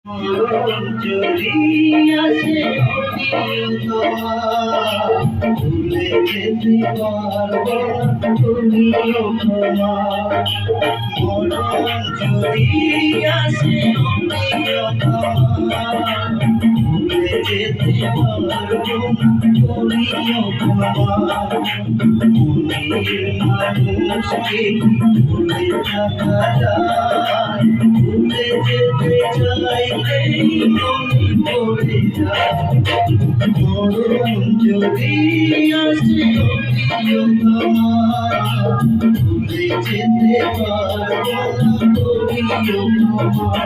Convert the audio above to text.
যদি আসে ভুলে যেতে পারবো তুমিও ক্ষমা মরণ যদি আসে ভুলে যেতে পারবো তুমিও ক্ষমা মনের মানুষকে ভুলে থাকা যায় ভুলে যেতে চাইলেই মনে পড়ে যায় মরণ যদি আসে ভুলে যেতে পারবো না করিও ক্ষমা